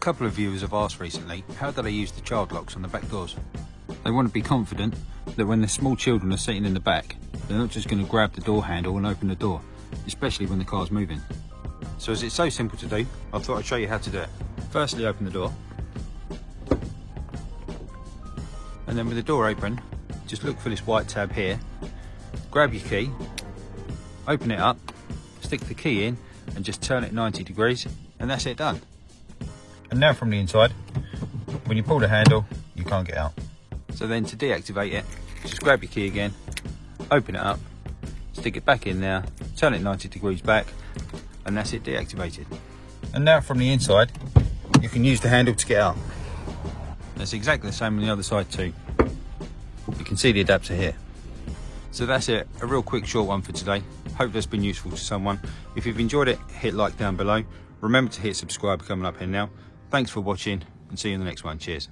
couple of viewers have asked recently, how do they use the child locks on the back doors? They want to be confident that when the small children are sitting in the back, they're not just going to grab the door handle and open the door, especially when the car's moving. So as it's so simple to do, I thought I'd show you how to do it. Firstly, open the door. And then with the door open, just look for this white tab here. Grab your key, open it up, stick the key in and just turn it 90 degrees and that's it done. And now from the inside, when you pull the handle, you can't get out. So then to deactivate it, just grab your key again, open it up, stick it back in there, turn it 90 degrees back, and that's it deactivated. And now from the inside, you can use the handle to get out. That's exactly the same on the other side too. You can see the adapter here. So that's it, a real quick short one for today. Hope that's been useful to someone. If you've enjoyed it, hit like down below. Remember to hit subscribe coming up here now. Thanks for watching and see you in the next one. Cheers.